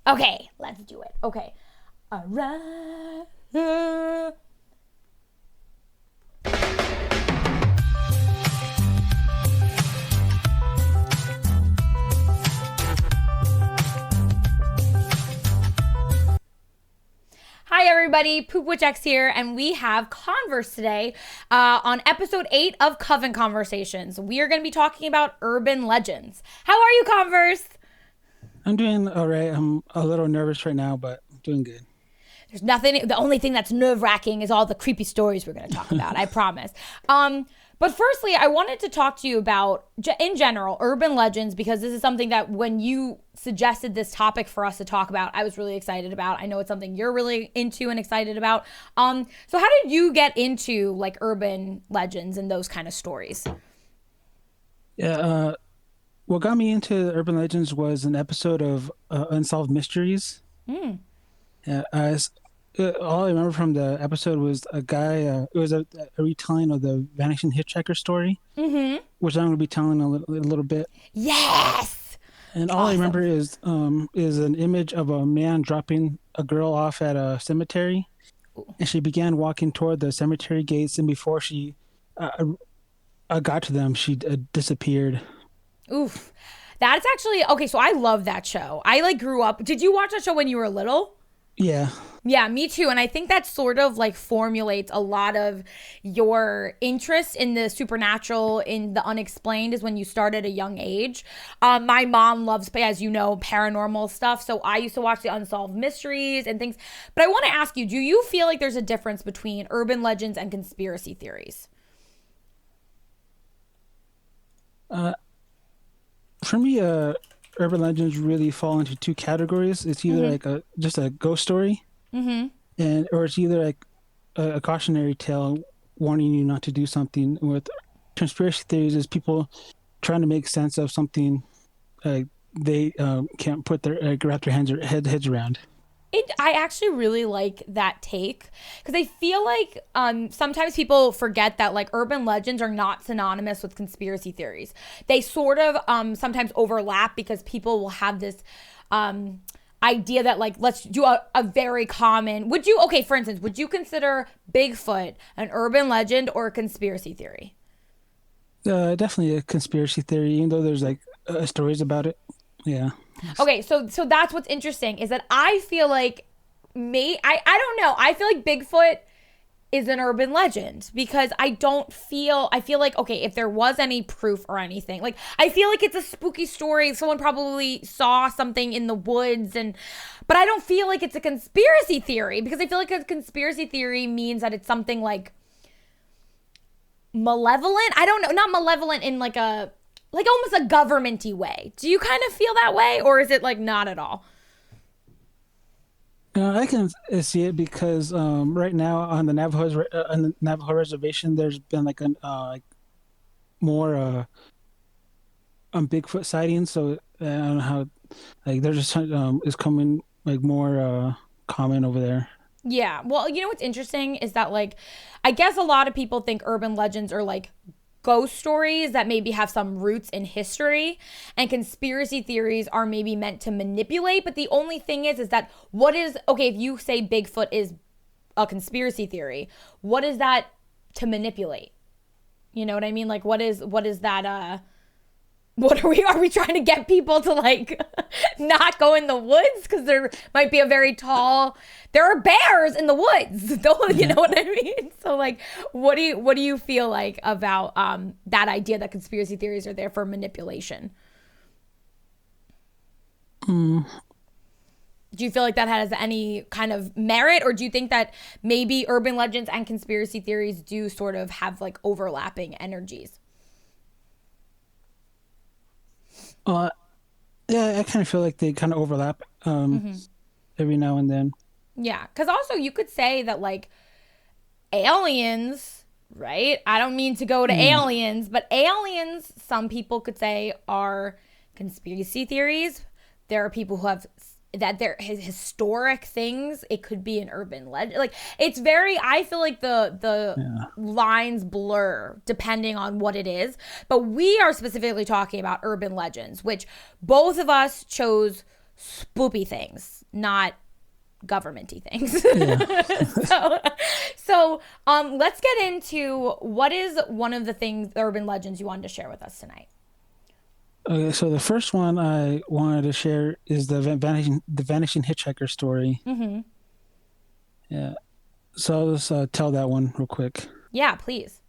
Okay, let's do it. Okay. All right. Hi everybody, Poop Witch X here, and we have Converse today on episode 8 of Coven Conversations. We are going to be talking about urban legends. How are you, Converse? I'm doing all right. I'm a little nervous right now, but I'm doing good. There's nothing, the only thing that's nerve-wracking is all the creepy stories we're going to talk about, I promise. But firstly, I wanted to talk to you about, in general, urban legends, because this is something that when you suggested this topic for us to talk about, I was really excited about. I know it's something you're really into and excited about. So how did you get into like urban legends and those kind of stories? Yeah. What got me into urban legends was an episode of Unsolved Mysteries. Mm. Yeah. All I remember from the episode was a guy. It was a retelling of the Vanishing Hitchhiker story, Mm-hmm. which I'm going to be telling a little bit. Yes. And all I Awesome. remember is an image of a man dropping a girl off at a cemetery, and she began walking toward the cemetery gates. And before she got to them, she disappeared. Oof. That's actually okay. So I love that show. I like grew up. Did you watch that show when you were little? Yeah. Yeah, me too. And I think that sort of like formulates a lot of your interest in the supernatural, in the unexplained, is when you start at a young age. My mom loves, as you know, paranormal stuff. So I used to watch the Unsolved Mysteries and things. But I want to ask you, do you feel like there's a difference between urban legends and conspiracy theories? Uh, for me, urban legends really fall into two categories. It's either Mm-hmm. like a just a ghost story, Mm-hmm. and or it's either like a cautionary tale warning you not to do something. With conspiracy theories, is people trying to make sense of something they can't put their wrap their heads around. I actually really like that take because I feel like sometimes people forget that like urban legends are not synonymous with conspiracy theories. They sort of sometimes overlap because people will have this idea that like let's do a very common. Would you okay? For instance, would you consider Bigfoot an urban legend or a conspiracy theory? Definitely a conspiracy theory, even though there's like stories about it. Yeah. Okay, so that's what's interesting is that I feel like I don't know. I feel like Bigfoot is an urban legend because I feel like okay, if there was any proof or anything, like I feel like it's a spooky story. Someone probably saw something in the woods but I don't feel like it's a conspiracy theory because I feel like a conspiracy theory means that it's something like malevolent. I don't know, not malevolent in like almost a governmenty way. Do you kind of feel that way or is it like not at all? I can see it because right now on the Navajo reservation, there's been like an like more on Bigfoot sightings. So I don't know how like they're just is coming like more common over there. Yeah. Well, you know what's interesting is that like I guess a lot of people think urban legends are like ghost stories that maybe have some roots in history and conspiracy theories are maybe meant to manipulate, but the only thing is that what is okay if you say Bigfoot is a conspiracy theory, what is that to manipulate? You know what I mean? Like what is that what are we trying to get people to like not go in the woods because there might be a very tall there are bears in the woods don't you Yeah. know what I mean? So like what do you feel like about that idea that conspiracy theories are there for manipulation? Mm, Do you feel like that has any kind of merit or do you think that maybe urban legends and conspiracy theories do sort of have like overlapping energies? uh, yeah, I kind of feel like they kind of overlap Mm-hmm. every now and then. Yeah, because also you could say that like aliens, right? I don't mean to go to Yeah. aliens, but aliens, some people could say are conspiracy theories. There are people who have that they're historic things. It could be an urban legend. Like it's very. I feel like the Yeah. lines blur depending on what it is. But we are specifically talking about urban legends, which both of us chose spoopy things, not governmenty things. Yeah. so let's get into what is one of the things, urban legends, you wanted to share with us tonight. Okay, so the first one I wanted to share is the vanishing hitchhiker story. Mm-hmm. Yeah. So I'll just tell that one real quick. Yeah, please.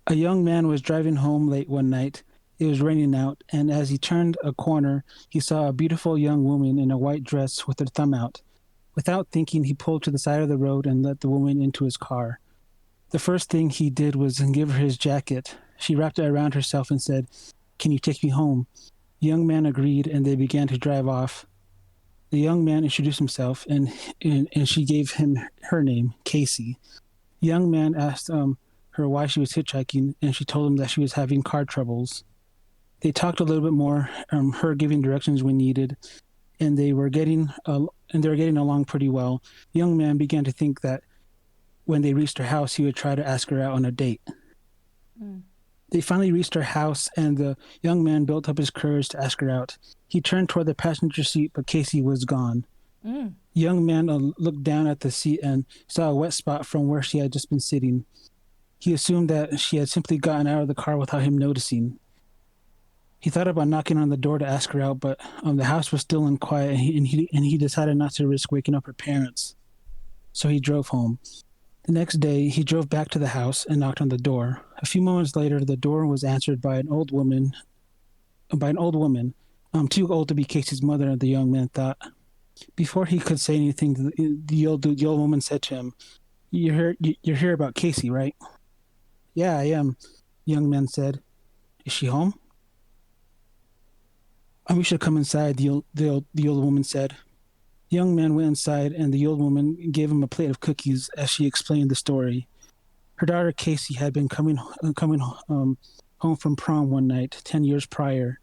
A young man was driving home late one night. It was raining out, and as he turned a corner, he saw a beautiful young woman in a white dress with her thumb out. Without thinking, he pulled to the side of the road and let the woman into his car. The first thing he did was give her his jacket. She wrapped it around herself and said, "Can you take me home?" The young man agreed, and they began to drive off. The young man introduced himself, and she gave him her name, Casey. The young man asked her why she was hitchhiking, and she told him that she was having car troubles. They talked a little bit more, her giving directions when needed, and they were getting along pretty well. The young man began to think that when they reached her house, he would try to ask her out on a date. Mm. They finally reached her house, and the young man built up his courage to ask her out. He turned toward the passenger seat, but Casey was gone. Mm. The young man looked down at the seat and saw a wet spot from where she had just been sitting. He assumed that she had simply gotten out of the car without him noticing. He thought about knocking on the door to ask her out, but the house was still and quiet, and he decided not to risk waking up her parents. So he drove home. The next day, he drove back to the house and knocked on the door. A few moments later, the door was answered by an old woman. Too old to be Casey's mother, the young man thought. Before he could say anything, the old woman said to him, You're here about Casey, right?" "Yeah, I am," the young man said. "Is she home?" "We should come inside," the old woman said. The young man went inside, and the old woman gave him a plate of cookies as she explained the story. Her daughter Casey had been coming home from prom one night 10 years prior,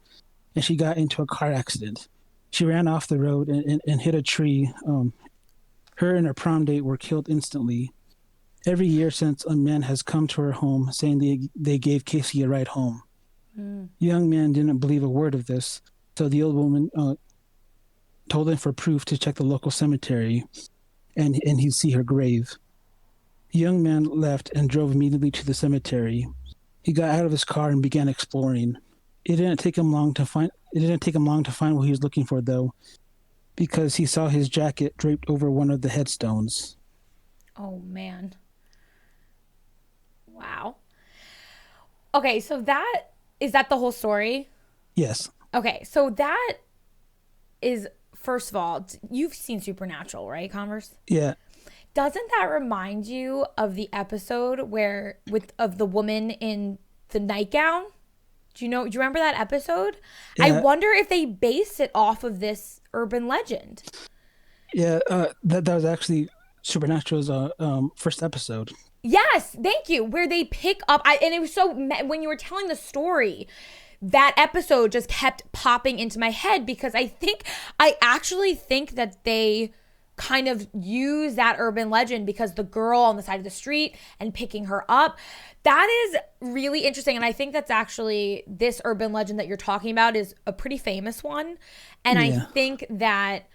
and she got into a car accident. She ran off the road and hit a tree. Her and her prom date were killed instantly. Every year since, a man has come to her home saying they gave Casey a ride home. Mm. The young man didn't believe a word of this, so the old woman told him for proof to check the local cemetery, and he'd see her grave. The young man left and drove immediately to the cemetery. He got out of his car and began exploring. It didn't take him long to find what he was looking for, though, because he saw his jacket draped over one of the headstones. Oh, man. Wow. Okay, so is that the whole story? Yes. Okay, so that is, first of all, you've seen Supernatural, right, Converse? Yeah. Doesn't that remind you of the episode of the woman in the nightgown? Do you remember that episode? Yeah. I wonder if they based it off of this urban legend. Yeah, that was actually Supernatural's first episode. Yes, thank you. Where they pick up, and it was so, when you were telling the story, that episode just kept popping into my head because I actually think that they kind of use that urban legend because the girl on the side of the street and picking her up, that is really interesting. And I think that's actually, this urban legend that you're talking about is a pretty famous one. And yeah. I think that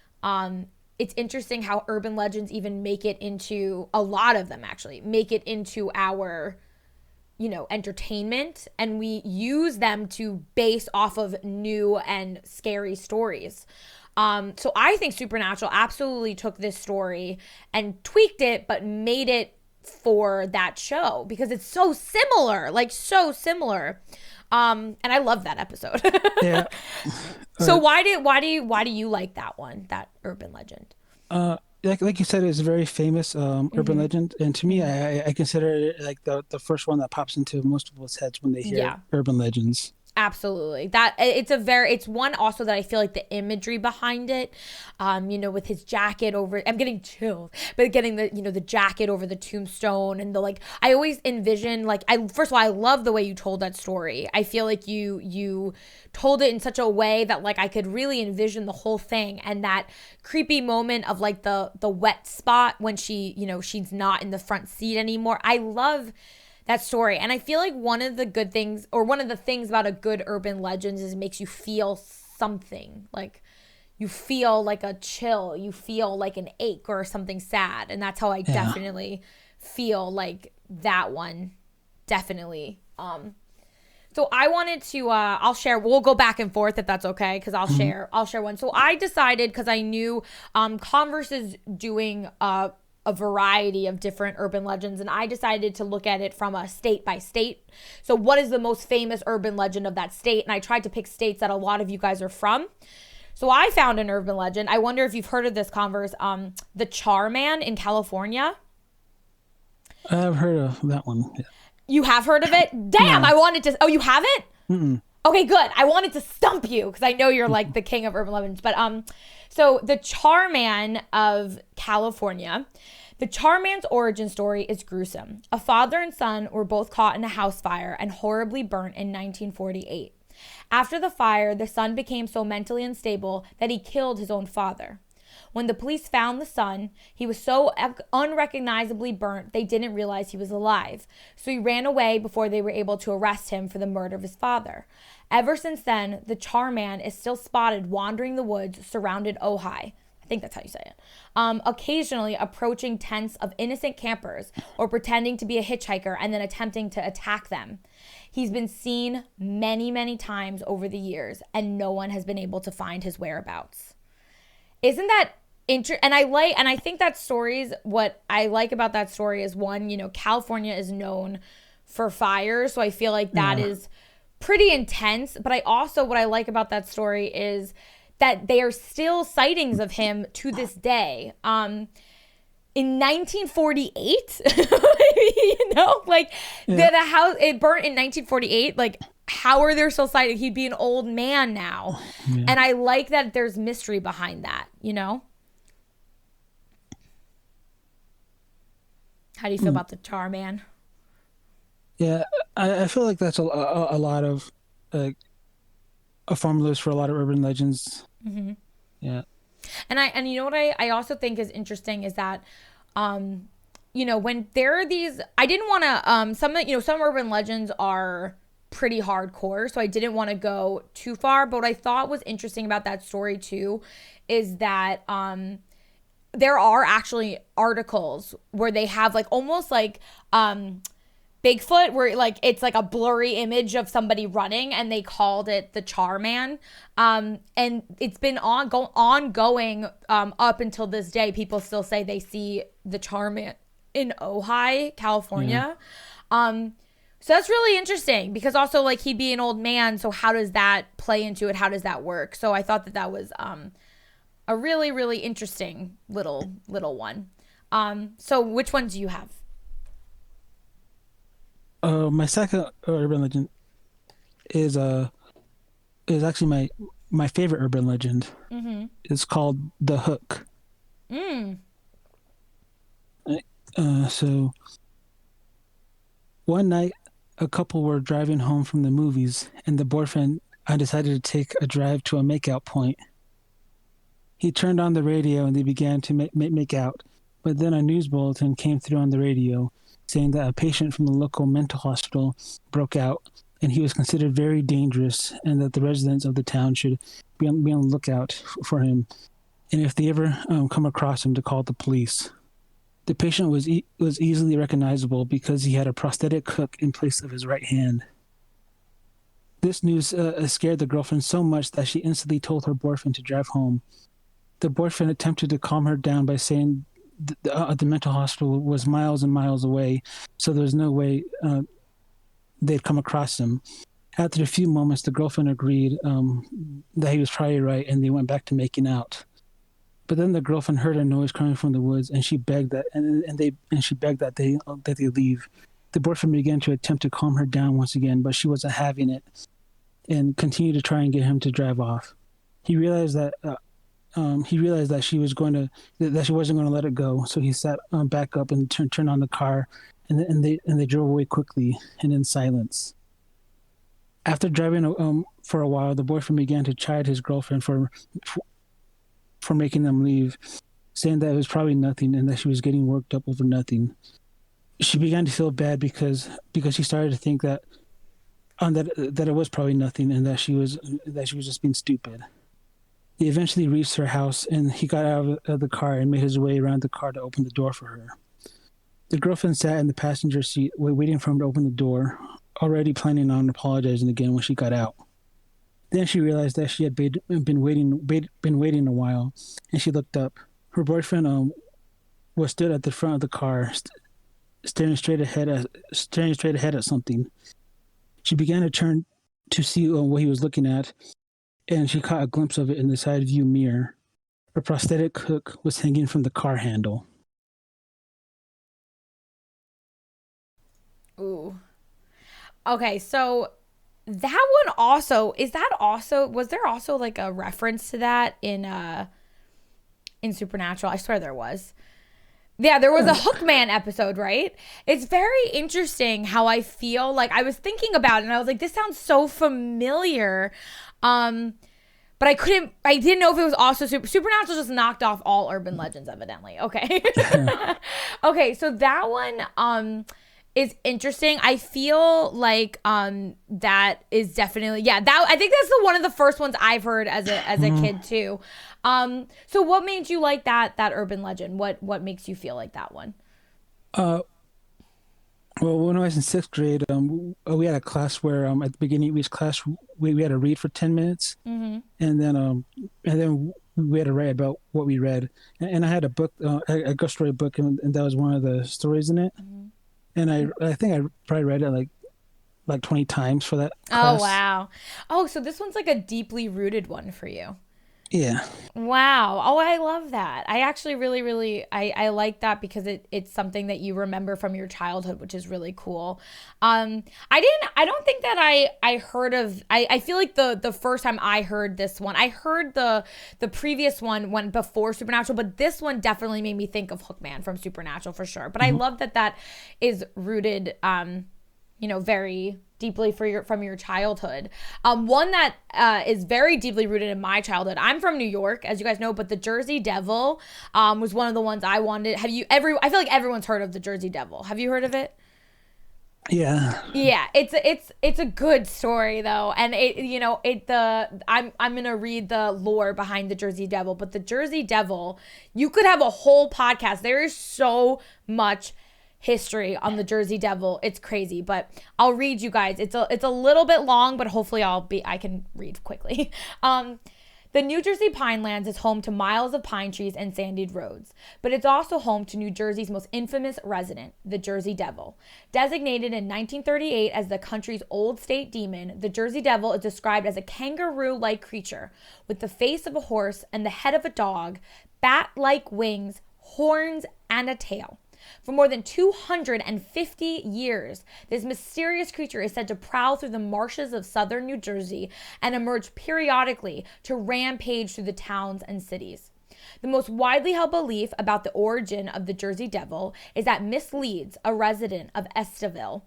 it's interesting how urban legends even make it into, a lot of them actually make it into our, entertainment, and we use them to base off of new and scary stories. So I think Supernatural absolutely took this story and tweaked it, but made it for that show because it's so similar, so similar. And I love that episode. Yeah. So why do you like that one, that urban legend? Like you said, it's a very famous urban legend, and to me, I consider it like the first one that pops into most people's heads when they hear urban legends. Absolutely. That it's one also that I feel like the imagery behind it, with his jacket over, I'm getting chills, but getting the jacket over the tombstone and I always envision, first of all, I love the way you told that story. I feel like you told it in such a way that I could really envision the whole thing, and that creepy moment of the wet spot when she's not in the front seat anymore. I love that story. And I feel like one of the good things, or one of the things about a good urban legend, is it makes you feel something. Like you feel like a chill, you feel like an ache or something sad. And that's how I definitely feel like that one. Definitely. So I wanted to, I'll share, we'll go back and forth if that's okay. Cause I'll share one. So I decided, cause I knew, Converse is doing, a variety of different urban legends, and I decided to look at it from a state by state. So what is the most famous urban legend of that state? And I tried to pick states that a lot of you guys are from. So I found an urban legend. I wonder if you've heard of this, Converse. The Charman in California. I've heard of that one. Yeah. You have heard of it? Damn, I wanted to. Oh, you haven't? Mm-mm. Okay, good. I wanted to stump you because I know you're like the king of urban legends. But so the Charman of California. The Charman's origin story is gruesome. A father and son were both caught in a house fire and horribly burnt in 1948. After the fire, the son became so mentally unstable that he killed his own father. When the police found the son, he was so unrecognizably burnt they didn't realize he was alive. So he ran away before they were able to arrest him for the murder of his father. Ever since then, the Charman is still spotted wandering the woods surrounded Ojai. I think that's how you say it. Occasionally approaching tents of innocent campers or pretending to be a hitchhiker and then attempting to attack them. He's been seen many, many times over the years and no one has been able to find his whereabouts. Isn't that interesting? And I think that stories, what I like about that story is one, California is known for fires. So I feel like that is pretty intense. But what I like about that story is that they are still sightings of him to this day. In 1948, the house, it burnt in 1948. Like, how are there still sightings? He'd be an old man now. Yeah. And I like that there's mystery behind that, How do you feel about the Charman? Yeah, I feel like that's a lot of formulas for a lot of urban legends. Mm-hmm. Yeah. And you know what I also think is interesting is that, when there are these, I didn't want to, some urban legends are pretty hardcore, so I didn't want to go too far. But what I thought was interesting about that story too is that there are actually articles where they have like almost like Bigfoot, where like it's like a blurry image of somebody running, and they called it the Charman. And it's been ongoing up until this day. People still say they see the Charman in Ojai, California. Yeah. So that's really interesting because also like he'd be an old man. So how does that play into it? How does that work? So I thought that was a really, really interesting little one. So which one do you have? My second urban legend is actually my favorite urban legend. Mm-hmm. It's called The Hook. So one night, a couple were driving home from the movies, and the boyfriend decided to take a drive to a makeout point. He turned on the radio, and they began to make out. But then a news bulletin came through on the radio, saying that a patient from the local mental hospital broke out, and he was considered very dangerous, and that the residents of the town should be on the lookout for him, and if they ever come across him, to call the police. The patient was easily recognizable because he had a prosthetic hook in place of his right hand. This news scared the girlfriend so much that she instantly told her boyfriend to drive home. The boyfriend attempted to calm her down by saying the mental hospital was miles and miles away, so there was no way they'd come across him. After a few moments, the girlfriend agreed that he was probably right, and they went back to making out. But then the girlfriend heard a noise coming from the woods, and she begged that they leave. The boyfriend began to attempt to calm her down once again, but she wasn't having it, and continued to try and get him to drive off. He realized that she wasn't going to let it go, so he sat back up and turned on the car, and they drove away quickly and in silence. After driving for a while, the boyfriend began to chide his girlfriend for making them leave, saying that it was probably nothing and that she was getting worked up over nothing. She began to feel bad because she started to think that on that it was probably nothing, and that she was just being stupid. He eventually reached her house, and he got out of the car and made his way around the car to open the door for her. The girlfriend sat in the passenger seat, waiting for him to open the door, already planning on apologizing again when she got out. Then she realized that she had been waiting a while, and she looked up. Her boyfriend was stood at the front of the car, staring straight ahead at something. She began to turn to see what he was looking at, and she caught a glimpse of it in the side view mirror. A prosthetic hook was hanging from the car handle. Ooh. Okay, so that one also was there also like a reference to that in Supernatural? I swear there was. Yeah, there was a Hookman episode, right? It's very interesting how I feel like I was thinking about it and I was like, this sounds so familiar. But I didn't know if it was also Supernatural just knocked off all urban legends, evidently. Okay. Okay, so that one is interesting. I feel like that is definitely that I think that's one of the first ones I've heard as a kid too. So what made you like that urban legend? What makes you feel like that one? Well, when I was in sixth grade, we had a class where at the beginning of each class we had to read for 10 minutes, and then we had to write about what we read. And I had a book, a ghost story book, and that was one of the stories in it. And I think I probably read it like 20 times for that class. Oh wow! Oh, so this one's like a deeply rooted one for you. Yeah. Wow. Oh, I love that. I actually really I like that because it's something that you remember from your childhood, which is really cool. I don't think that I heard of I feel like the first time I heard this one, I heard the previous one before Supernatural, but this one definitely made me think of Hookman from Supernatural for sure. But I love that is rooted very deeply from your childhood. One that is very deeply rooted in my childhood. I'm from New York, as you guys know, but the Jersey Devil was one of the ones I wanted. I feel like everyone's heard of the Jersey Devil. Have you heard of it? Yeah. Yeah, it's a good story though, and I'm gonna read the lore behind the Jersey Devil, but the Jersey Devil, you could have a whole podcast. There is so much history on the Jersey Devil. It's crazy, but I'll read you guys. It's a little bit long, but hopefully I can read quickly. The New Jersey Pinelands is home to miles of pine trees and sandied roads, but it's also home to New Jersey's most infamous resident, the Jersey Devil. Designated in 1938 as the country's old state demon, the Jersey Devil is described as a kangaroo-like creature with the face of a horse and the head of a dog, bat-like wings, horns, and a tail. For more than 250 years, this mysterious creature is said to prowl through the marshes of southern New Jersey and emerge periodically to rampage through the towns and cities. The most widely held belief about the origin of the Jersey Devil is that Miss Leeds, a resident of Estville,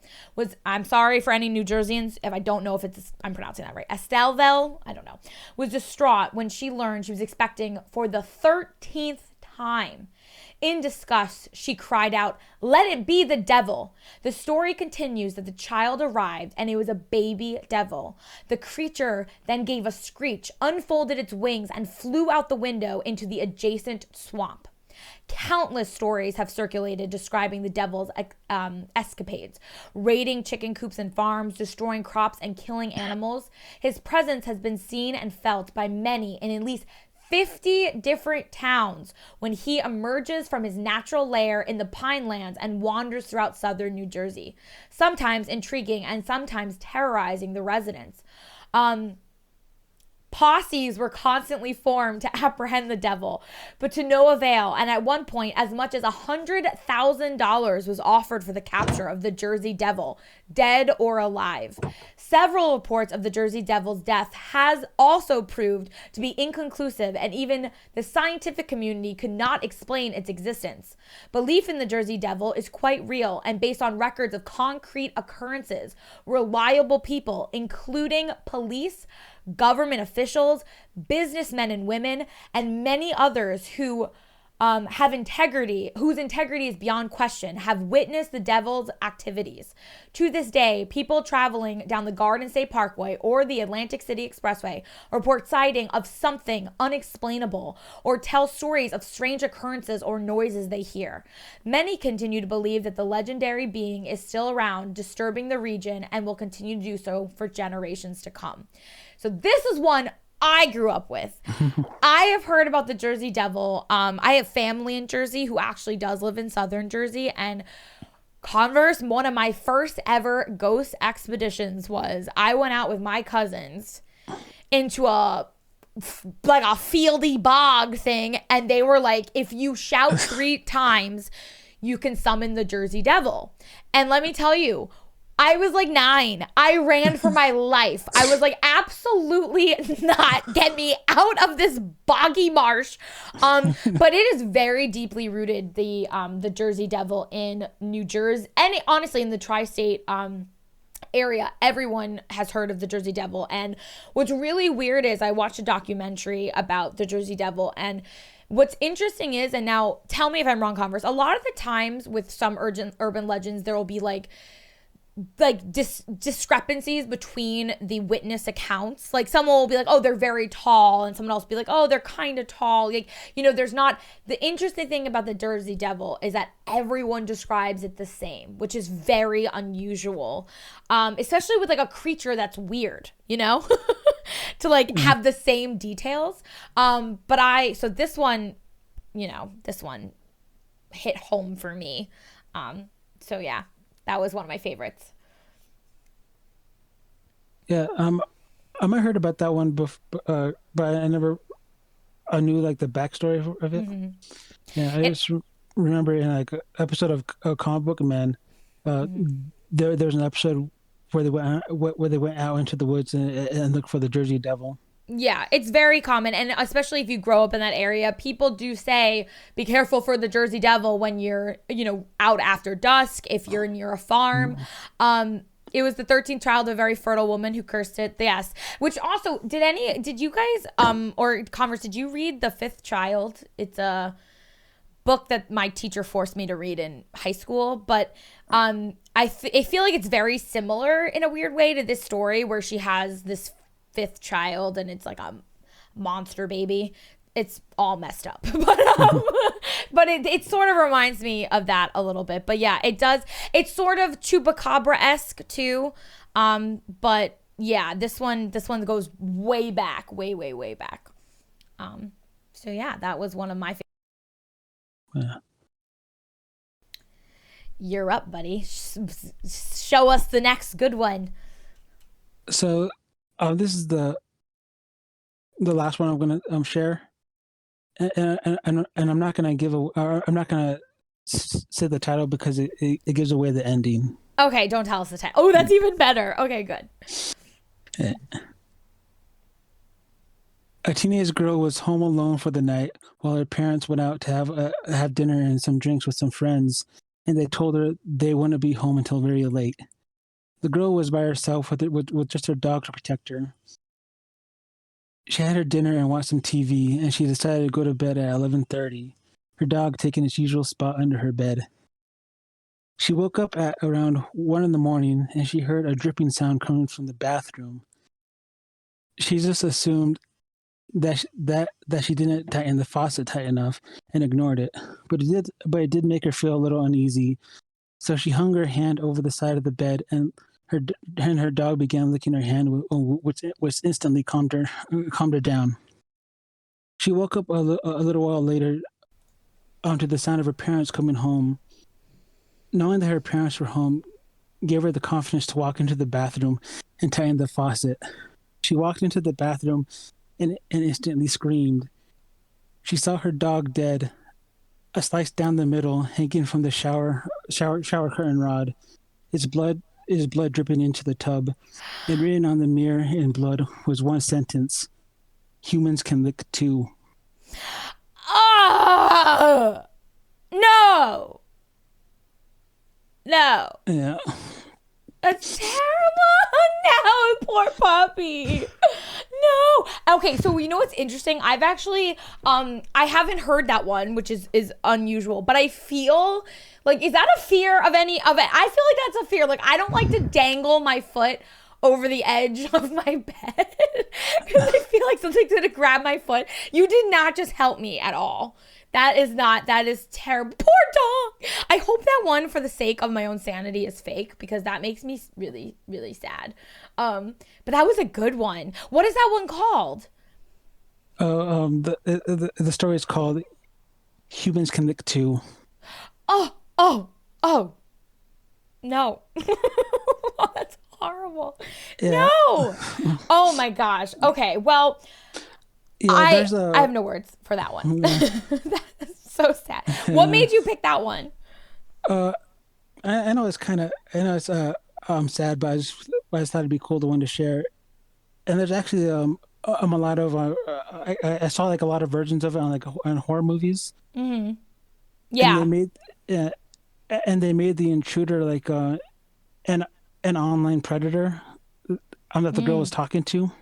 I'm sorry for any New Jerseyans if I don't know if I'm pronouncing that right, Estelville, I don't know, was distraught when she learned she was expecting for the 13th time. In disgust, she cried out, "Let it be the devil." The story continues that the child arrived and it was a baby devil. The creature then gave a screech, unfolded its wings, and flew out the window into the adjacent swamp. Countless stories have circulated describing the devil's escapades, raiding chicken coops and farms, destroying crops, and killing animals. His presence has been seen and felt by many in at least 50 different towns when he emerges from his natural lair in the Pinelands and wanders throughout southern New Jersey, sometimes intriguing and sometimes terrorizing the residents. Posses were constantly formed to apprehend the devil, but to no avail, and at one point, as much as $100,000 was offered for the capture of the Jersey Devil, dead or alive. Several reports of the Jersey Devil's death has also proved to be inconclusive, and even the scientific community could not explain its existence. Belief in the Jersey Devil is quite real and based on records of concrete occurrences. Reliable people, including police, government officials, businessmen and women, and many others who have integrity, whose integrity is beyond question, have witnessed the devil's activities. To this day, people traveling down the Garden State Parkway or the Atlantic City Expressway report sighting of something unexplainable or tell stories of strange occurrences or noises they hear. Many continue to believe that the legendary being is still around, disturbing the region, and will continue to do so for generations to come. So this is one I grew up with. I have heard about the Jersey Devil. I have family in Jersey who actually does live in southern Jersey. And converse, one of my first ever ghost expeditions was I went out with my cousins into a fieldy bog thing. And they were like, if you shout 3 times, you can summon the Jersey Devil. And let me tell you, I was like 9. I ran for my life. I was like, absolutely not. Get me out of this boggy marsh. But it is very deeply rooted, the Jersey Devil in New Jersey. And honestly, in the tri-state area, everyone has heard of the Jersey Devil. And what's really weird is I watched a documentary about the Jersey Devil. And what's interesting is, and now tell me if I'm wrong, Converse, a lot of the times with some urban legends, there will be like discrepancies between the witness accounts. Like someone will be like, oh, they're very tall, and someone else will be like, oh, they're kind of tall. Like, there's not. The interesting thing about the Jersey Devil is that everyone describes it the same, which is very unusual, especially with like a creature that's weird, to like have the same details. So this one hit home for me. So yeah. That was one of my favorites. Yeah, I might heard about that one before, but I knew like the backstory of it. Mm-hmm. Yeah, I just remember in like an episode of Comic Book Man, there was an episode where they went out into the woods and looked for the Jersey Devil. Yeah, it's very common. And especially if you grow up in that area, people do say, be careful for the Jersey Devil when you're, out after dusk, if you're near a farm. It was the 13th child of a very fertile woman who cursed it. Yes. Which also, did you guys, or Converse, did you read The Fifth Child? It's a book that my teacher forced me to read in high school. But I feel like it's very similar in a weird way to this story where she has this 5th child and it's like a monster baby. It's all messed up, but it sort of reminds me of that a little bit. But yeah, it does. It's sort of Chupacabra-esque too. But yeah, this one goes way back, way back. So yeah, that was one of my favorites. Yeah. You're up, buddy. Show us the next good one. So this is the last one I'm gonna share, and I'm not gonna I'm not gonna say the title because it gives away the ending. Okay, don't tell us the title. Oh, that's even better. Okay, good. Yeah. A teenage girl was home alone for the night while her parents went out to have dinner and some drinks with some friends, and they told her they wouldn't be home until very late. The girl was by herself with just her dog to protect her. She had her dinner and watched some TV, and she decided to go to bed at 11:30, her dog taking its usual spot under her bed. She woke up at around 1 a.m, and she heard a dripping sound coming from the bathroom. She just assumed that she didn't tighten the faucet tight enough and ignored it, but it did make her feel a little uneasy. So she hung her hand over the side of the bed, and her dog began licking her hand, which instantly calmed her down. She woke up a little while later to the sound of her parents coming home. Knowing that her parents were home gave her the confidence to walk into the bathroom and tighten the faucet. She walked into the bathroom and instantly screamed. She saw her dog dead, a slice down the middle, hanging from the shower curtain rod. His blood dripping into the tub, and written on the mirror in blood was one sentence: "Humans can lick too." Oh no! Yeah. That's terrible. No, poor puppy. No. Okay, so you know what's interesting? I've actually I haven't heard that one, which is unusual, but I feel like, is that a fear of any of it? I feel like that's a fear. Like, I don't like to dangle my foot over the edge of my bed because I feel like something's gonna grab my foot. You did not just help me at all. That is terrible. Poor dog. I hope that one, for the sake of my own sanity, is fake, because that makes me really, really sad. But that was a good one. What is that one called? The story is called "Humans Can Lick Too." Oh, no. Oh, that's horrible. Yeah. No. Oh my gosh. Okay. Well, Yeah, I have no words for that one. That is so sad. What made you pick that one? I know it's sad, but I just thought it'd be cool, the one to share. And there's actually a lot of I saw like a lot of versions of it on horror movies. Mm-hmm. Yeah. And they made the intruder like an online predator that the girl was talking to.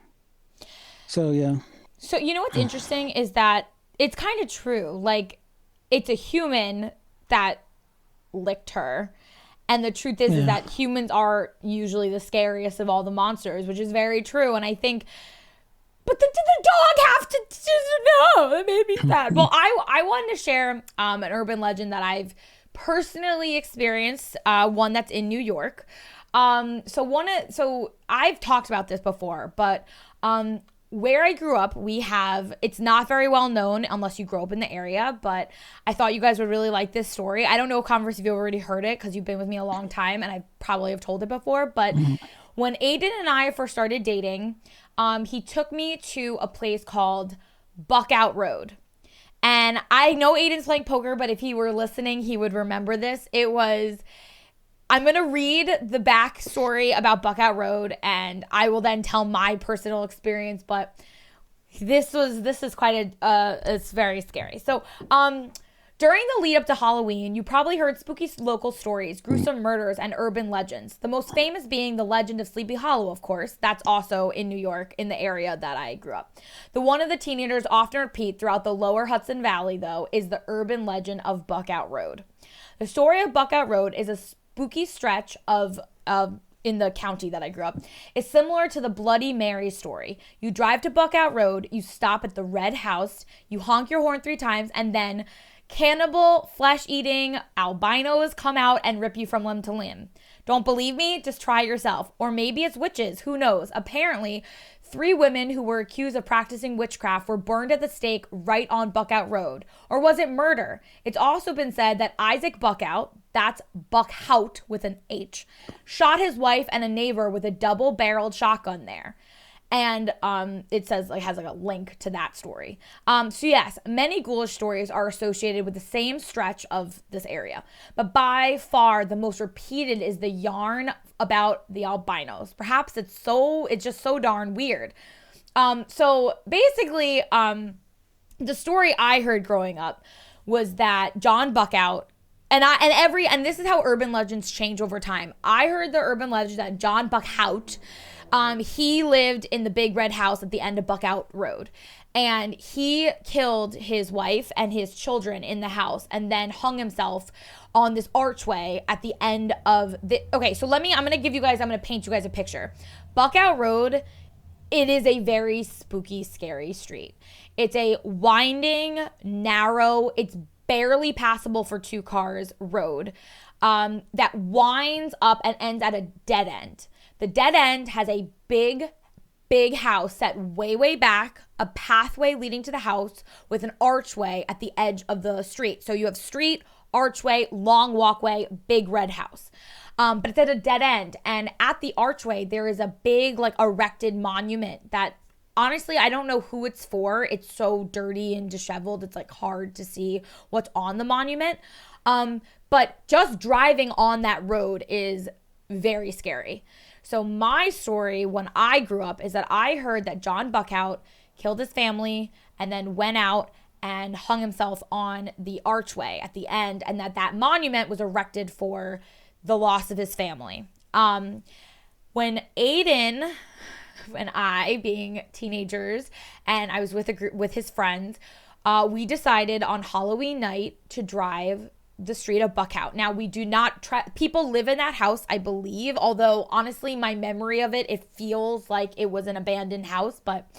So yeah. So you know what's interesting is that it's kind of true. Like, it's a human that licked her. And the truth is that humans are usually the scariest of all the monsters, which is very true. And I think, but did the dog have to? No, that made me sad. Well, I wanted to share an urban legend that I've personally experienced, one that's in New York. So I've talked about this before, but where I grew up, it's not very well known unless you grow up in the area, but I thought you guys would really like this story. I don't know, Converse, if you've already heard it, because you've been with me a long time and I probably have told it before, but when Aiden and I first started dating, he took me to a place called Buckout Road. And I know Aiden's playing poker, but if he were listening, he would remember this. I'm going to read the backstory about Buckout Road, and I will then tell my personal experience, but this is quite it's very scary. So, during the lead up to Halloween, you probably heard spooky local stories, gruesome murders, and urban legends. The most famous being the legend of Sleepy Hollow, of course. That's also in New York, in the area that I grew up. The one of the teenagers often repeat throughout the lower Hudson Valley, though, is the urban legend of Buckout Road. The story of Buckout Road is a spooky stretch of in the county that I grew up. It's similar to the Bloody Mary story. You drive to Buckout Road, you stop at the Red House, you honk your horn 3 times, and then cannibal, flesh-eating albinos come out and rip you from limb to limb. Don't believe me? Just try yourself. Or maybe it's witches. Who knows? Apparently, 3 women who were accused of practicing witchcraft were burned at the stake right on Buckout Road. Or was it murder? It's also been said that Isaac Buckout, that's Buckhout with an H, shot his wife and a neighbor with a double-barreled shotgun there. And it says, like, has like a link to that story. So yes, many ghoulish stories are associated with the same stretch of this area. But by far, the most repeated is the yarn about the albinos. Perhaps it's just so darn weird. So basically, the story I heard growing up was that John Buckout, and this is how urban legends change over time. I heard the urban legend that John Buckout, he lived in the big red house at the end of Buckout Road, and he killed his wife and his children in the house and then hung himself on this archway at the end of okay, so I'm going to paint you guys a picture. Buckout Road, it is a very spooky, scary street. It's a winding, narrow, it's barely passable for 2 cars road, that winds up and ends at a dead end. The dead end has a big house set way, way back, a pathway leading to the house with an archway at the edge of the street. So you have street, archway, long walkway, big red house. But it's at a dead end. And at the archway, there is a big, like, erected monument that, honestly, I don't know who it's for. It's so dirty and disheveled. It's, like, hard to see what's on the monument. But just driving on that road is very scary. So my story when I grew up is that I heard that John Buckout killed his family and then went out and hung himself on the archway at the end, and that monument was erected for the loss of his family. When Aiden and I, being teenagers, and I was with a group with his friends, we decided on Halloween night to drive the street of Buckout. Now, we do not people live in that house, I believe, although honestly my memory of it feels like it was an abandoned house, but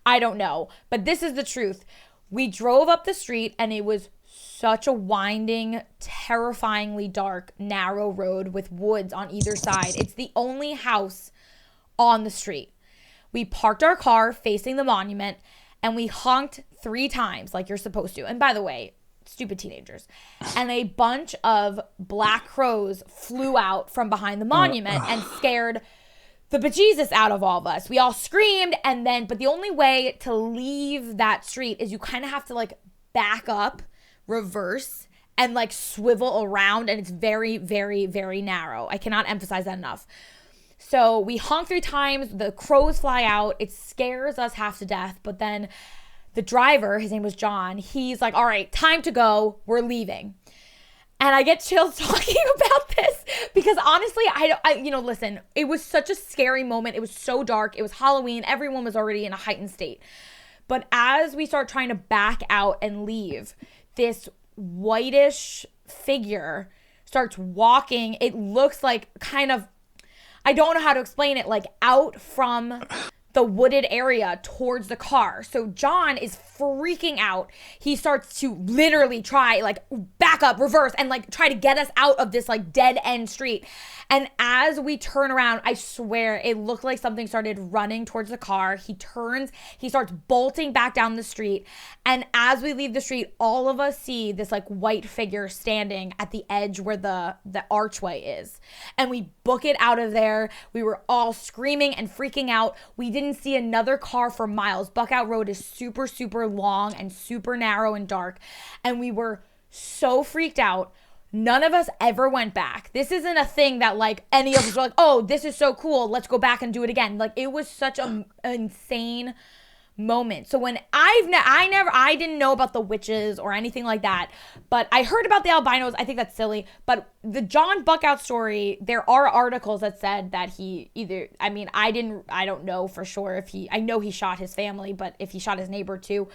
I don't know. But this is the truth. We drove up the street and it was such a winding, terrifyingly dark, narrow road with woods on either side. It's the only house on the street. We parked our car facing the monument and we honked 3 times like you're supposed to. And by the way, stupid teenagers. And a bunch of black crows flew out from behind the monument and scared the bejesus out of all of us. We all screamed, and then, but the only way to leave that street is you kind of have to like back up, reverse, and like swivel around, and it's very, very, very narrow. I cannot emphasize that enough. So we honk 3 times, the crows fly out, it scares us half to death, but then the driver, his name was John, he's like, all right, time to go, we're leaving. And I get chills talking about this because honestly, listen, it was such a scary moment. It was so dark. It was Halloween. Everyone was already in a heightened state. But as we start trying to back out and leave, this whitish figure starts walking. It looks like kind of, I don't know how to explain it, like out from the wooded area towards the car. So John is freaking out. He starts to literally try like back up, reverse, and like try to get us out of this like dead end street. And as we turn around, I swear it looked like something started running towards the car. He turns, he starts bolting back down the street. And as we leave the street, all of us see this like white figure standing at the edge where the archway is. And we book it out of there. We were all screaming and freaking out. We didn't see another car for miles. Buckout Road is super, super long and super narrow and dark. And we were so freaked out. None of us ever went back. This isn't a thing that like any of us were like, oh, this is so cool, let's go back and do it again. Like it was such an insane moment. So when I didn't know about the witches or anything like that, but I heard about the albinos. I think that's silly. But the John Buckout story, there are articles that said that he either, I don't know for sure I know he shot his family, but if he shot his neighbor too.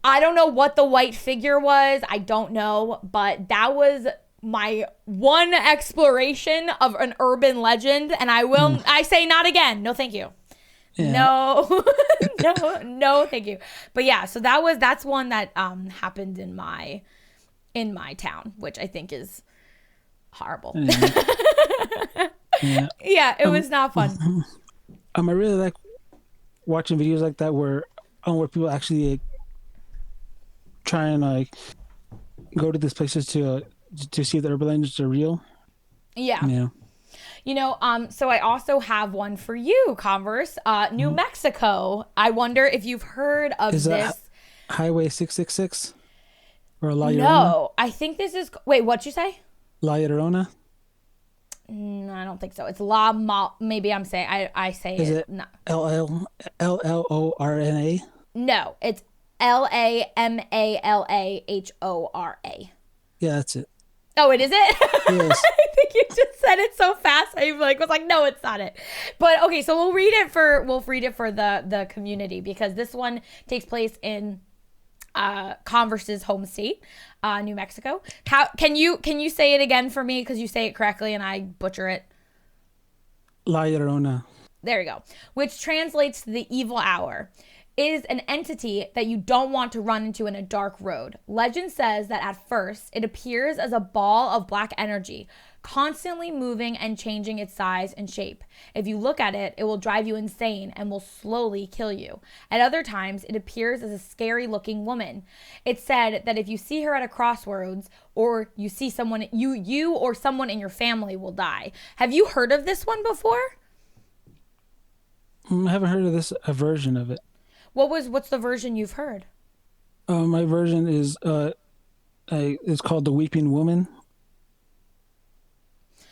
I don't know what the white figure was. I don't know, but that was my one exploration of an urban legend, and I say not again. No, thank you. Yeah. No, no, thank you. But yeah, so that's one that happened in my town, which I think is horrible. Yeah, yeah, it was not fun. I really like watching videos like that where people actually try and like go to these places to see if the urban legends are real. Yeah. So I also have one for you, Converse. New Mexico. I wonder if you've heard of this. Is that Highway 666 or La Llorona? No, I think this is. Wait, what'd you say? La Llorona. No, I don't think so. It's maybe I'm saying I say is it. No. LLORNA. No, it's LAMALAHORA. Yeah, that's it. Oh, it is it? Yes. I think you just said it so fast. I was like, no, it's not it. But okay, so we'll read it for the community because this one takes place in Converse's home state, New Mexico. How can you say it again for me because you say it correctly and I butcher it? La Llorona. There you go. Which translates to the evil hour. Is an entity that you don't want to run into in a dark road. Legend says that at first, it appears as a ball of black energy, constantly moving and changing its size and shape. If you look at it, it will drive you insane and will slowly kill you. At other times, it appears as a scary-looking woman. It's said that if you see her at a crossroads, or you see someone, you or someone in your family will die. Have you heard of this one before? I haven't heard of a version of it. What's the version you've heard? My version is it's called The Weeping Woman.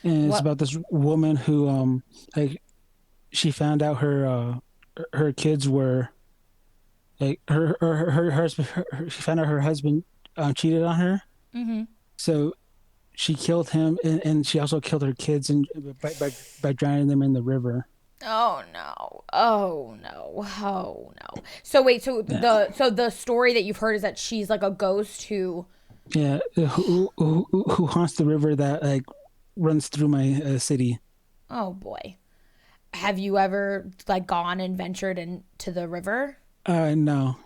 And it's about this woman who she found out her kids were she found out her husband cheated on her. Mm-hmm. So she killed him and she also killed her kids by drowning them in the river. Oh no. Oh no. Oh no. So wait, so Yeah, the story that you've heard is that she's like a ghost who. yeah. Who haunts the river that like runs through my city? Oh boy. Have you ever like gone and ventured into the river? No.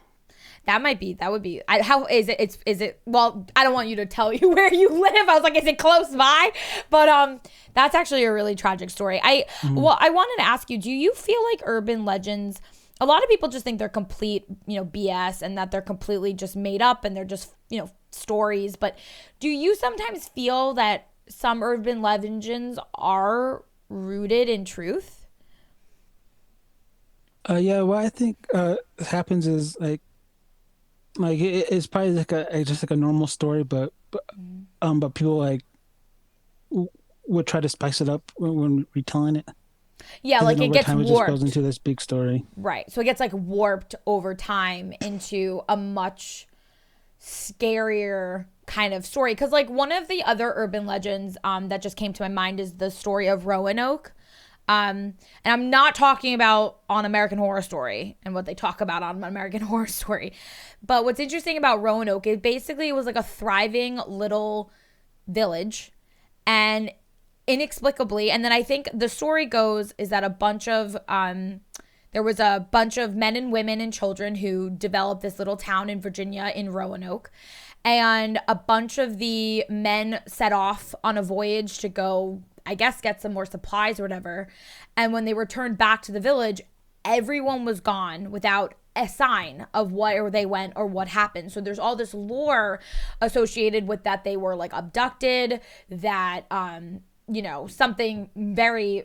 That would be, how is it? Is it, well, I don't want you to tell you where you live. I was like, is it close by? But, that's actually a really tragic story. Mhm. Well, I wanted to ask you, do you feel like urban legends, a lot of people just think they're complete, BS and that they're completely just made up and they're just, stories. But do you sometimes feel that some urban legends are rooted in truth? Yeah. What I think happens is like it's probably like just like a normal story, but people like w- would try to spice it up when retelling it, Yeah, and then like it over gets time it just goes warped. into this big story. Right. So it gets like warped over time into a much scarier kind of story. Because like one of the other urban legends that just came to my mind is the story of Roanoke. And I'm not talking about on American Horror Story and what they talk about on American Horror Story. But what's interesting about Roanoke is basically it was like a thriving little village, and inexplicably, and then I think the story goes is that a bunch of there was a bunch of men and women and children who developed this little town in Virginia in Roanoke, and a bunch of the men set off on a voyage to go, I guess, get some more supplies or whatever. And when they returned back to the village, everyone was gone without a sign of where they went or what happened. So there's all this lore associated with that they were like abducted, that something very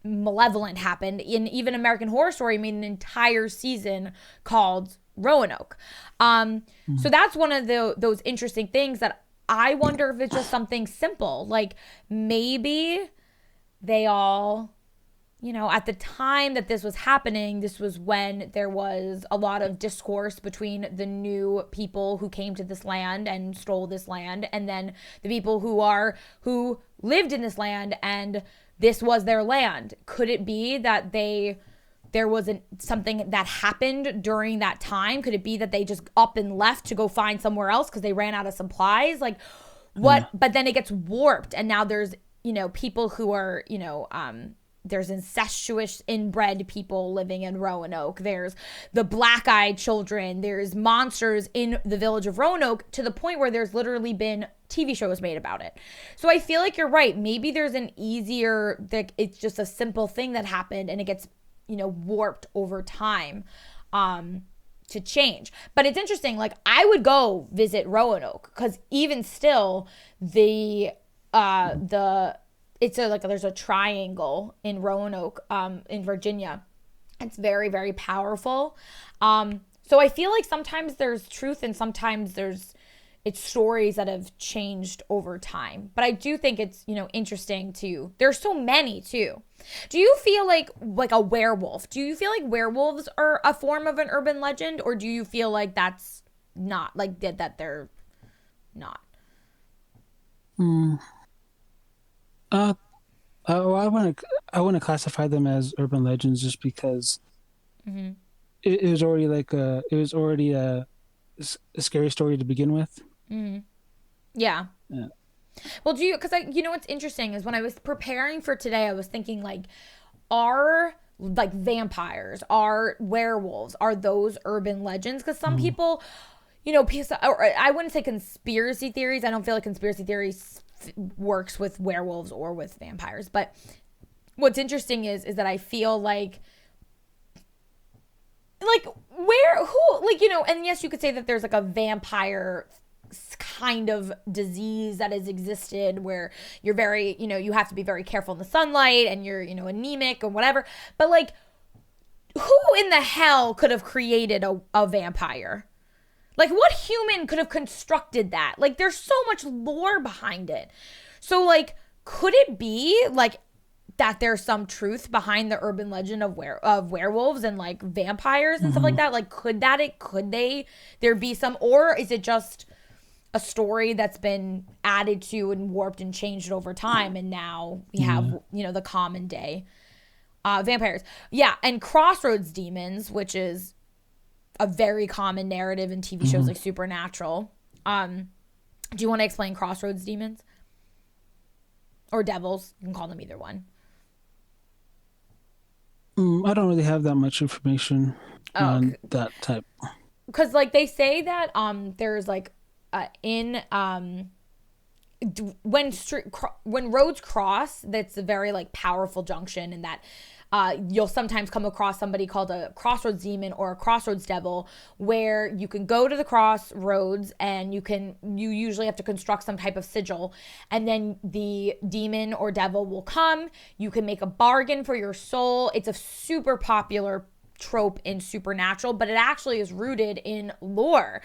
malevolent happened. In even American Horror Story made an entire season called Roanoke. So that's one of those interesting things that I wonder if it's just something simple. Like maybe they all, at the time that this was happening, this was when there was a lot of discourse between the new people who came to this land and stole this land, and then the people who lived in this land and this was their land. Could it be that there was something that happened during that time? Could it be that they just up and left to go find somewhere else because they ran out of supplies? Like Yeah. what? But then it gets warped, and now there's people who are there's incestuous inbred people living in Roanoke. There's the black-eyed children. There's monsters in the village of Roanoke, to the point where there's literally been TV shows made about it. So I feel like you're right. Maybe there's an easier, like it's just a simple thing that happened and it gets, warped over time to change. But it's interesting. Like I would go visit Roanoke because even still the it's there's a triangle in Roanoke, in Virginia. It's very, very powerful. So I feel like sometimes there's truth and sometimes it's stories that have changed over time. But I do think it's, interesting too. There's so many too. Do you feel like a werewolf? Do you feel like werewolves are a form of an urban legend, or do you feel like that's not like that they're not? Mm. Uh, well, I want to classify them as urban legends just because Mm-hmm. it was already a scary story to begin with. Mm-hmm. Yeah. Yeah. Well, because what's interesting is when I was preparing for today, I was thinking like, are like vampires, are werewolves, are those urban legends? Because some Mhm. people, or I wouldn't say conspiracy theories. I don't feel like conspiracy theories works with werewolves or with vampires. But what's interesting is that I feel like where who like and yes, you could say that there's like a vampire kind of disease that has existed where you're very you have to be very careful in the sunlight and you're anemic or whatever, but like who in the hell could have created a vampire? Like what human could have constructed that? Like there's so much lore behind it. So like could it be like that there's some truth behind the urban legend of werewolves and like vampires and stuff like Mhm. that? Like could there be some, or is it just a story that's been added to and warped and changed over time, and now we have Yeah. the common day Vampires. Yeah, and Crossroads Demons, which is a very common narrative in TV shows like Supernatural. Do you want to explain Crossroads Demons? Or devils? You can call them either one. I don't really have that much information Oh, on that type. because like they say that there's like in when roads cross, that's a very like powerful junction, and that you'll sometimes come across somebody called a crossroads demon or a crossroads devil, where you can go to the crossroads and you usually have to construct some type of sigil, and then the demon or devil will come. You can make a bargain for your soul. It's a super popular trope in Supernatural, but it actually is rooted in lore.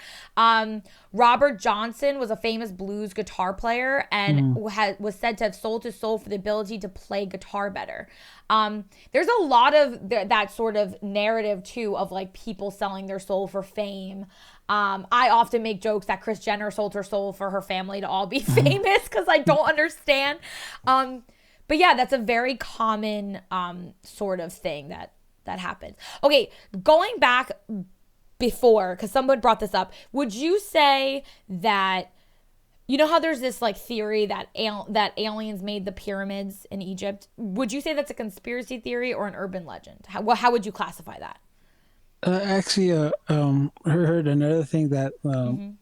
Robert Johnson was a famous blues guitar player and was said to have sold his soul for the ability to play guitar better. There's a lot of that sort of narrative too, of like people selling their soul for fame. I often make jokes that Kris Jenner sold her soul for her family to all be famous, because I don't understand. But yeah, that's a very common sort of thing that happens. Okay, going back before, because someone brought this up, would you say that, you know how there's this like theory that that aliens made the pyramids in Egypt? Would you say that's a conspiracy theory or an urban legend? How would you classify that? Actually, heard another thing that a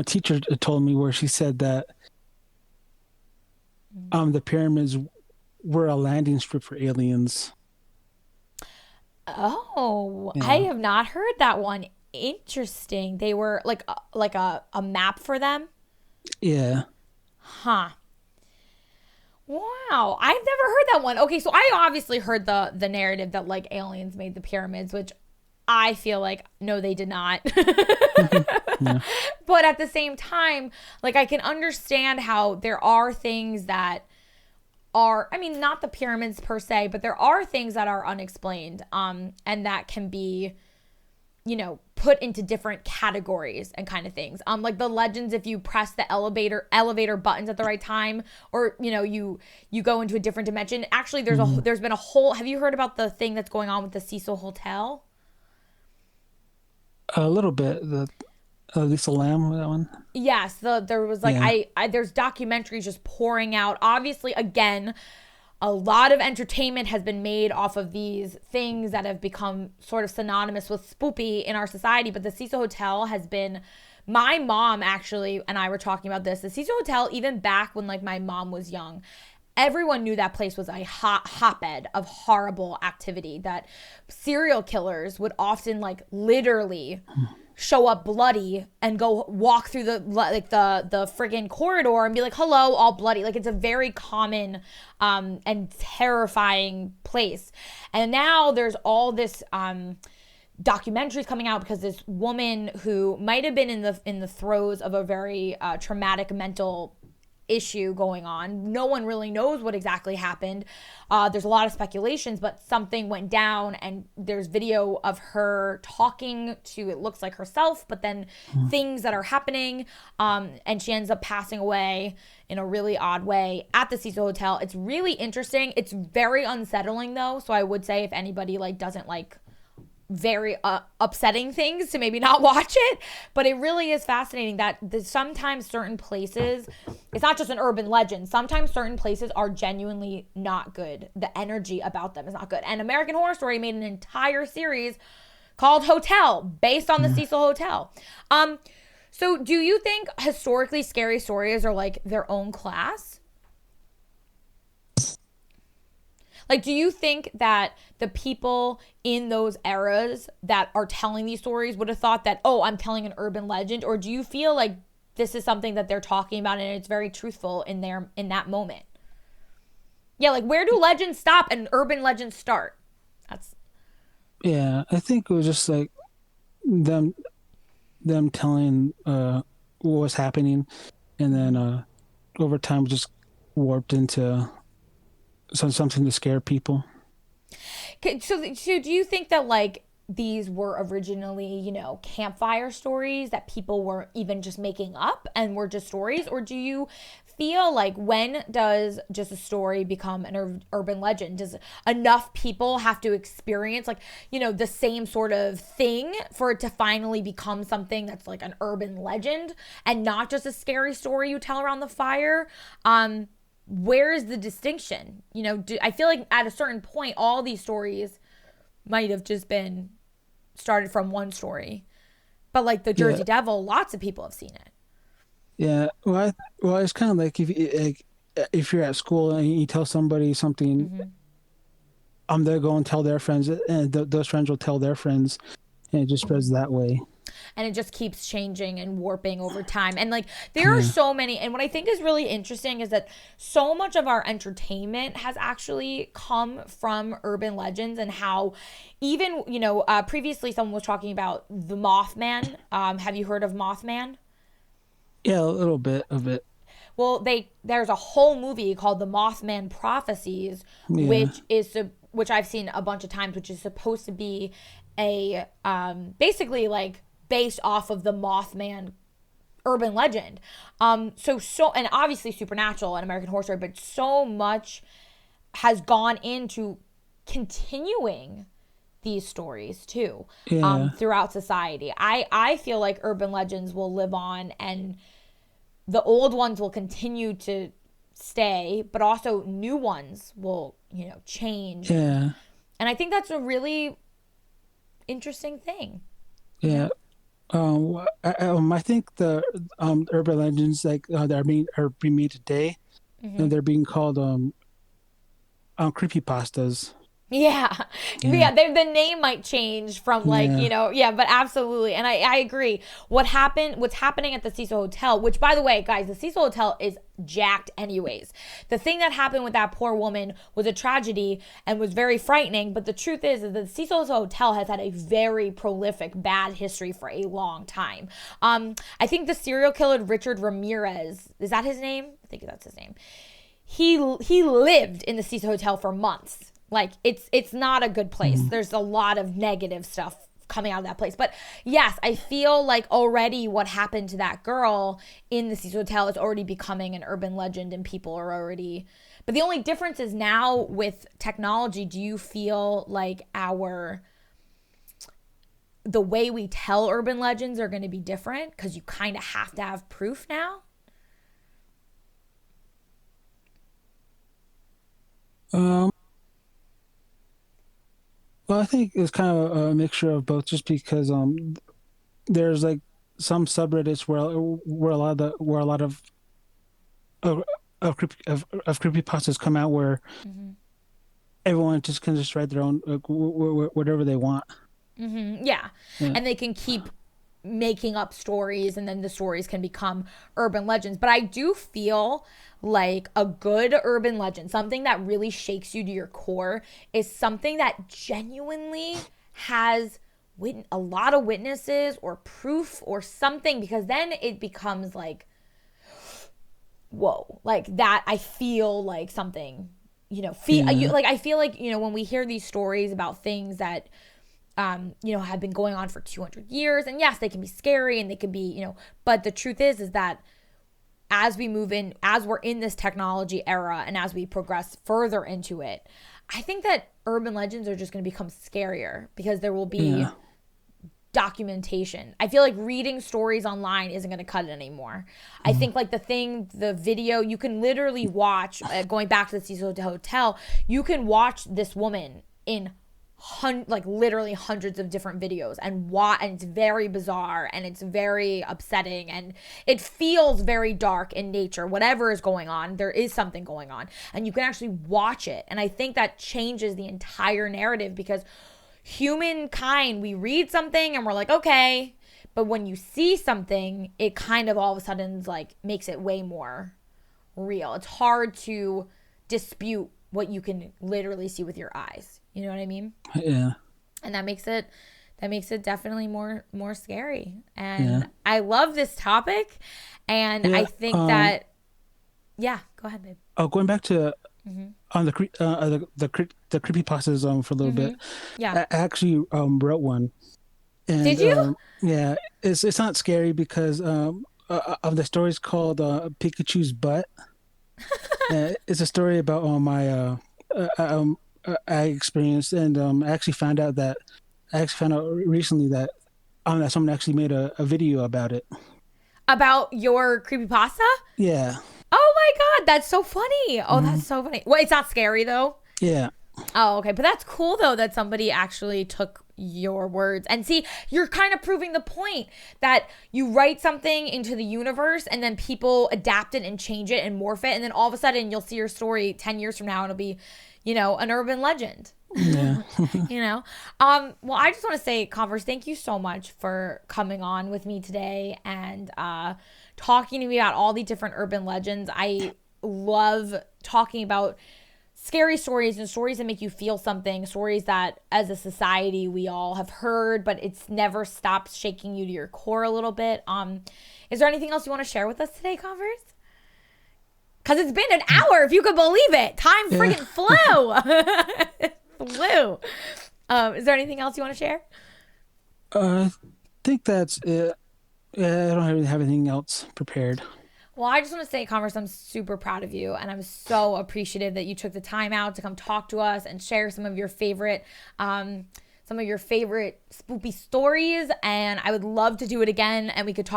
teacher told me, where she said that the pyramids were a landing strip for aliens. Oh, Yeah. I have not heard that one. Interesting. They were like a map for them? Yeah. Huh. Wow, I've never heard that one. Okay, so I obviously heard the narrative that like aliens made the pyramids, which I feel like no, they did not. Yeah. But at the same time, like I can understand how there are things that are, I mean, not the pyramids per se, but there are things that are unexplained, and that can be, you know, put into different categories and kind of things. Like the legends, if you press the elevator buttons at the right time, or you know, you go into a different dimension. Actually, there's been a whole. Have you heard about the thing that's going on with the Cecil Hotel? A little bit. The Lisa Lamb, that one. Yes, there was like Yeah. I there's documentaries just pouring out. Obviously, again, a lot of entertainment has been made off of these things that have become sort of synonymous with spoopy in our society. But the Cecil Hotel has been, my mom actually and I were talking about this. The Cecil Hotel, even back when like my mom was young, everyone knew that place was a hotbed of horrible activity, that serial killers would often like literally show up bloody and go walk through the friggin' corridor and be like, hello, all bloody. Like it's a very common and terrifying place. And now there's all this documentaries coming out, because this woman who might have been in the throes of a very traumatic mental issue going on. No one really knows what exactly happened. There's a lot of speculations, but something went down, and there's video of her talking to, it looks like herself, but then things that are happening, and she ends up passing away in a really odd way at the Cecil Hotel. It's really interesting. It's very unsettling though, so I would say if anybody like doesn't like very upsetting things, to maybe not watch it. But it really is fascinating that sometimes certain places, it's not just an urban legend, sometimes certain places are genuinely not good. The energy about them is not good. And American Horror Story made an entire series called Hotel, based on the Cecil Hotel. So do you think historically scary stories are like their own class? Like, do you think that the people in those eras that are telling these stories would have thought that, oh, I'm telling an urban legend? Or do you feel like this is something that they're talking about and it's very truthful in that moment? Yeah, like where do legends stop and urban legends start? Yeah, I think it was just like them telling what was happening, and then over time just warped into something to scare people. So do you think that like these were originally, campfire stories that people were even just making up and were just stories? Or do you feel like, when does just a story become an urban legend? Does enough people have to experience like, the same sort of thing for it to finally become something that's like an urban legend and not just a scary story you tell around the fire? Where is the distinction? I feel like at a certain point, all these stories might have just been started from one story. But like the Jersey Devil, lots of people have seen it. Yeah. Well, it's kind of like if you're at school and you tell somebody something, they'll go and tell their friends, and those friends will tell their friends, and it just spreads that way. And it just keeps changing and warping over time. And like there are so many, and what I think is really interesting is that so much of our entertainment has actually come from urban legends, and how even, previously someone was talking about the Mothman. Have you heard of Mothman? Yeah, a little bit of it. Well, there's a whole movie called The Mothman Prophecies, Yeah. which I've seen a bunch of times, which is supposed to be a basically like based off of the Mothman urban legend. And obviously supernatural and American Horror Story, but so much has gone into continuing these stories too, Yeah. throughout society. I feel like urban legends will live on, and the old ones will continue to stay, but also new ones will, change. Yeah. And I think that's a really interesting thing. Yeah. I think the urban legends like that are being made today, and they're being called creepypastas. Yeah. Yeah. The name might change from like, Yeah. but absolutely. And I agree. What's happening at the Cecil Hotel, which by the way, guys, the Cecil Hotel is jacked anyways. The thing that happened with that poor woman was a tragedy and was very frightening. But the truth is that the Cecil Hotel has had a very prolific bad history for a long time. I think the serial killer Richard Ramirez, is that his name? I think that's his name. He lived in the Cecil Hotel for months. Like it's not a good place. There's a lot of negative stuff coming out of that place. But yes, I feel like already what happened to that girl in the Cecil Hotel is already becoming an urban legend, and people are already. But the only difference is now with technology, do you feel like the way we tell urban legends are going to be different because you kind of have to have proof now? Um. Well, I think it's kind of a mixture of both, just because there's like some subreddits where a lot of creepypastas come out, where everyone just can just write their own whatever they want. Yeah. And they can keep making up stories, and then the stories can become urban legends. But I do feel like a good urban legend, something that really shakes you to your core, is something that genuinely has a lot of witnesses or proof or something, because then it becomes like, whoa, like that. I feel like something, like I feel like, when we hear these stories about things that have been going on for 200 years. And yes, they can be scary and they can be, but the truth is that as we're in this technology era, and as we progress further into it, I think that urban legends are just going to become scarier because there will be documentation. I feel like reading stories online isn't going to cut it anymore. I think like the video, you can literally watch, going back to the Cecil Hotel, you can watch this woman in literally hundreds of different videos, and it's very bizarre, and it's very upsetting, and it feels very dark in nature. Whatever is going on, there is something going on, and you can actually watch it. And I think that changes the entire narrative, because humankind, we read something and we're like, okay, but when you see something, it kind of all of a sudden like makes it way more real. It's hard to dispute what you can literally see with your eyes. You know what I mean? Yeah. And that makes it definitely more scary. And I love this topic. And I think that, go ahead, babe. Oh, going back to on the creepypastas for a little bit. Yeah. I actually wrote one, Did and you? yeah, it's not scary because of the story's called Pikachu's butt. It's a story about my I experienced, and I actually found out recently that someone actually made a video about it. About your creepypasta? Yeah. Oh my God, that's so funny. Oh, Hmm. that's so funny. Well, it's not scary though. Yeah. Oh, okay. But that's cool though that somebody actually took your words. And see, you're kind of proving the point that you write something into the universe and then people adapt it and change it and morph it. And then all of a sudden you'll see your story 10 years from now and it'll be, an urban legend. Yeah. Well, I just want to say, Converse, thank you so much for coming on with me today and talking to me about all the different urban legends. I love talking about scary stories and stories that make you feel something, stories that as a society we all have heard, but it's never stopped shaking you to your core a little bit. Is there anything else you want to share with us today, Converse? Because it's been an hour, if you could believe it. Time freaking flew. It flew. Is there anything else you want to share? I think that's it. Yeah, I don't really have anything else prepared. Well, I just want to say, Converse, I'm super proud of you, and I'm so appreciative that you took the time out to come talk to us and share some of your favorite spoopy stories. And I would love to do it again, and we could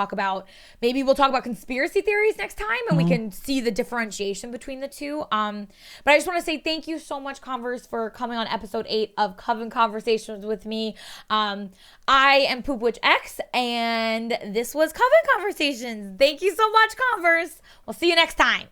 maybe we'll talk about conspiracy theories next time, and we can see the differentiation between the two. But I just want to say thank you so much, Converse, for coming on episode 8 of Coven Conversations with me. I am Poop Witch X, and this was Coven Conversations. Thank you so much, Converse. We'll see you next time.